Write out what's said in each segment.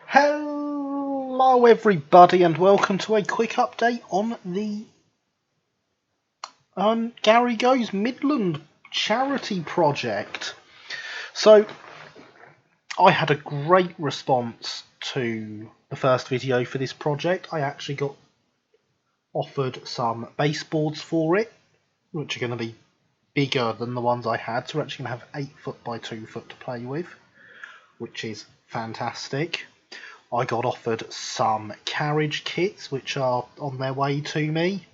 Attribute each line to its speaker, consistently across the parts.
Speaker 1: Hello everybody and welcome to a quick update on the Gary Goes Midland charity project. So I had a great response to the first video for this project. I actually got offered some baseboards for it, which are going to be bigger than the ones I had, so we're actually going to have 8 foot by 2 foot to play with, which is fantastic. I got offered some carriage kits, which are on their way to me.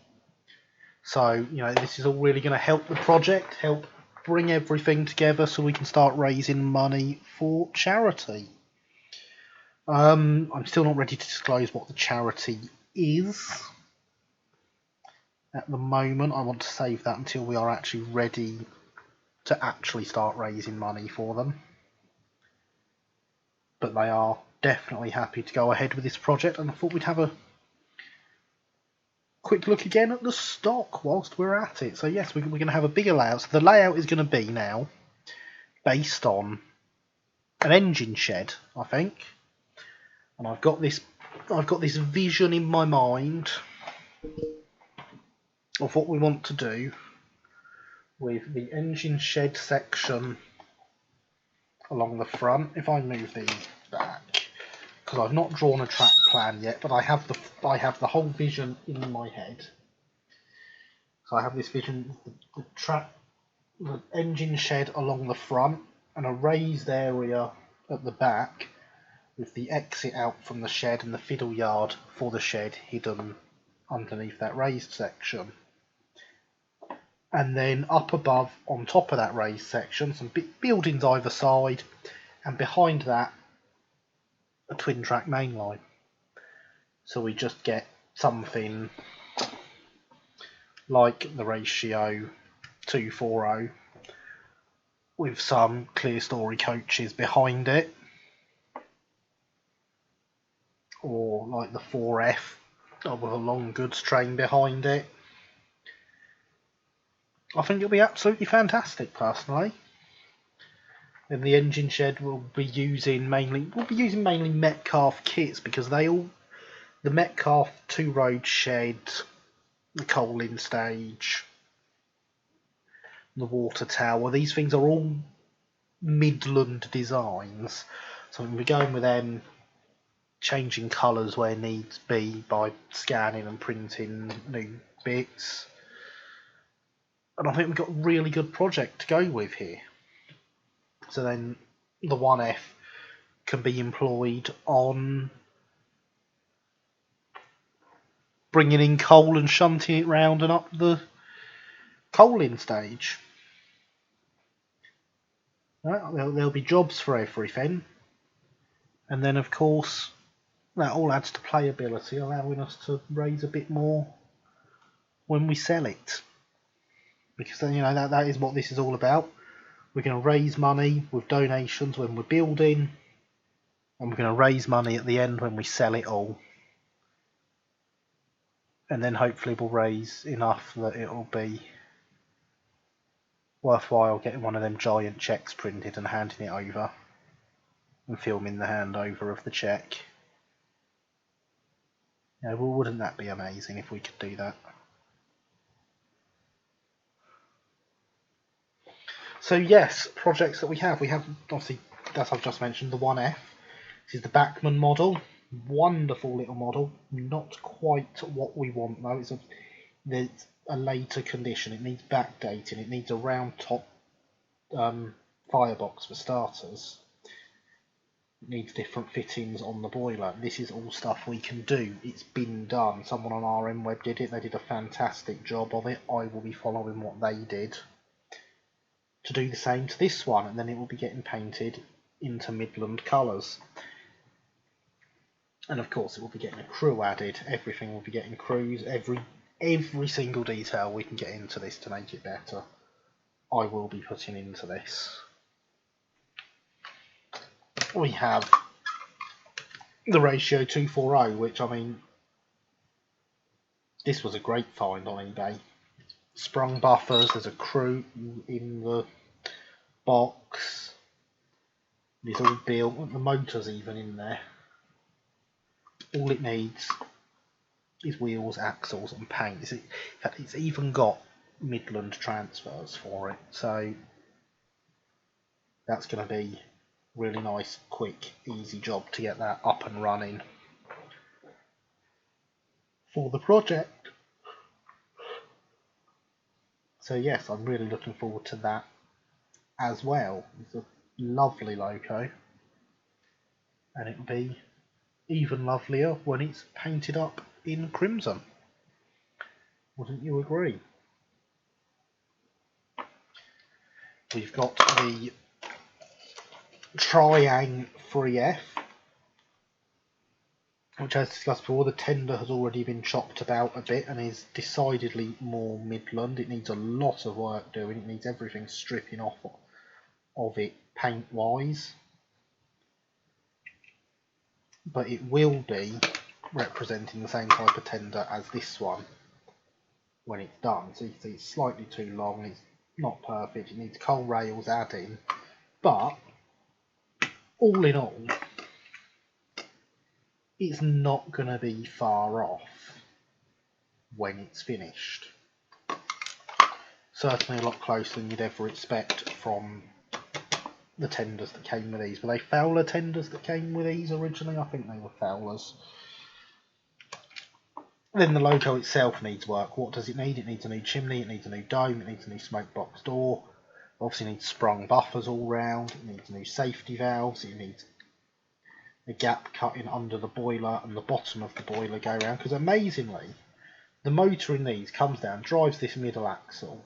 Speaker 1: So, this is all really going to help the project, help bring everything together so we can start raising money for charity. I'm still not ready to disclose what the charity is at the moment. I want to save that until we are actually ready to actually start raising money for them. But they are definitely happy to go ahead with this project, and I thought we'd have a quick look again at the stock whilst we're at it. So yes, we're going to have a bigger layout. So the layout is going to be now based on an engine shed, I think, and I've got this vision in my mind of what we want to do with the engine shed section along the front. If I move these back, because I've not drawn a track plan yet, but I have the whole vision in my head. So I have this vision, the engine shed along the front, and a raised area at the back, with the exit out from the shed and the fiddle yard for the shed hidden underneath that raised section. And then up above, on top of that raised section, some buildings either side, and behind that, a twin track main line. So we just get something like the ratio 240 with some clear story coaches behind it, or like the 4F with a long goods train behind it. I think it'll be absolutely fantastic, personally. And the engine shed will be using mainly Metcalfe kits, because the Metcalfe 2-road shed, the coal-in stage, the water tower, these things are all Midland designs. So we're going with them, changing colours where needs be by scanning and printing new bits. And I think we've got a really good project to go with here. So then the 1F can be employed on bringing in coal and shunting it round and up the coal-in stage. Right, there'll be jobs for everything. And then, of course, that all adds to playability, allowing us to raise a bit more when we sell it. Because that is what this is all about. We're going to raise money with donations when we're building, and we're going to raise money at the end when we sell it all. And then hopefully we'll raise enough that it'll be worthwhile getting one of them giant cheques printed and handing it over, and filming the handover of the cheque. Well, wouldn't that be amazing if we could do that? So yes, projects that we have obviously, as I've just mentioned, the 1F. This is the Bachmann model. Wonderful little model. Not quite what we want though. There's a later condition. It needs backdating. It needs a round top firebox for starters. It needs different fittings on the boiler. This is all stuff we can do. It's been done. Someone on RM Web did it. They did a fantastic job of it. I will be following what they did to do the same to this one, and then it will be getting painted into Midland colours. And of course it will be getting a crew added. Everything will be getting crews. Every single detail we can get into this to make it better, I will be putting into this. We have the ratio 240, which, I mean, this was a great find on eBay. Sprung buffers, there's a crew in the box. It's all built, the motor's even in there. all it needs is wheels, axles and paint. In fact, it's even got Midland transfers for it, so that's going to be really nice, quick, easy job to get that up and running for the project. So yes, I'm really looking forward to that as well. It's a lovely loco, and it'll be even lovelier when it's painted up in crimson. Wouldn't you agree? We've got the Triang 3F, which, as discussed before, the tender has already been chopped about a bit and is decidedly more Midland. It needs a lot of work doing. It needs everything stripping off of it paint wise, but it will be representing the same type of tender as this one when it's done. So you can see it's slightly too long, it's not perfect, it needs coal rails adding, but all in all it's not going to be far off when it's finished. Certainly a lot closer than you'd ever expect from the tenders that came with these. Were they Fowler tenders that came with these originally? I think they were Fowlers. Then the loco itself needs work. What does it need? It needs a new chimney, it needs a new dome, it needs a new smoke box door. It obviously needs sprung buffers all round, it needs new safety valves, it needs a gap cut in under the boiler and the bottom of the boiler go around, because amazingly the motor in these comes down, drives this middle axle,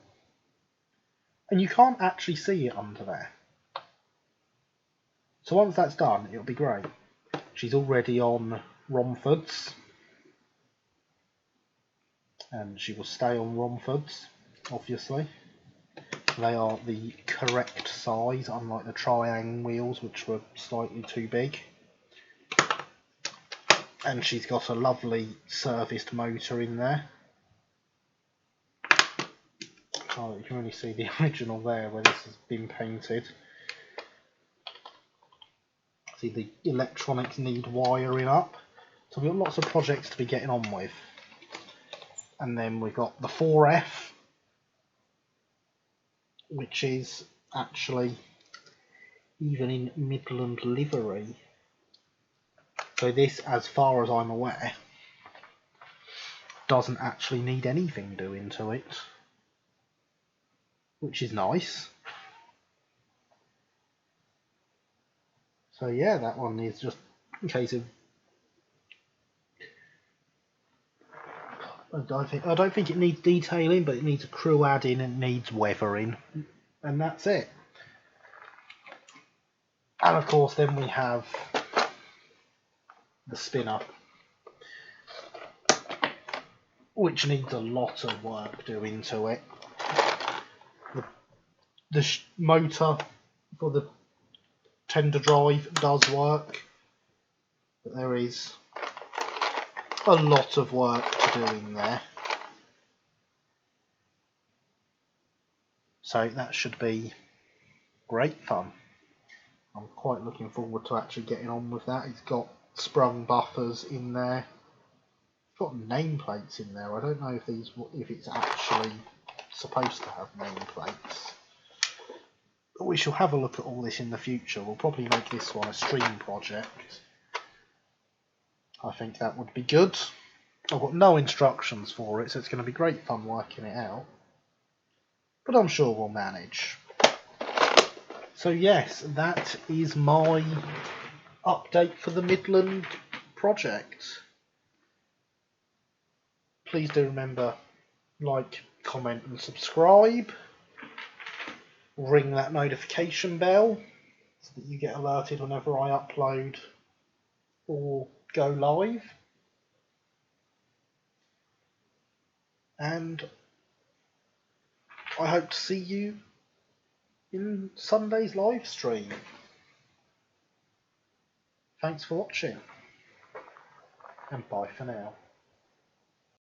Speaker 1: and you can't actually see it under there. So once that's done, it'll be great. She's already on Romfords, and she will stay on Romfords, obviously. They are the correct size, unlike the Triang wheels, which were slightly too big. And she's got a lovely serviced motor in there. Oh, you can really see the original there where this has been painted. See, the electronics need wiring up. So we've got lots of projects to be getting on with. And then we've got the 4F, which is actually even in Midland livery. So this, as far as I'm aware, doesn't actually need anything doing to it, which is nice. So yeah, that one is just a case of I don't think it needs detailing, but it needs a crew add-in and it needs weathering, and that's it. And of course then we have the spinner, which needs a lot of work doing to it. The motor for the tender drive does work, but there is a lot of work to do in there. So that should be great fun. I'm quite looking forward to actually getting on with that. It's got sprung buffers in there. It's got nameplates in there. I don't know if it's actually supposed to have nameplates. But we shall have a look at all this in the future. We'll probably make this one a stream project. I think that would be good. I've got no instructions for it, so it's going to be great fun working it out. But I'm sure we'll manage. So yes, that is my update for the Midland project. Please do remember, like, comment and subscribe. Ring that notification bell so that you get alerted whenever I upload or go live. And I hope to see you in Sunday's live stream. Thanks for watching, and bye for now.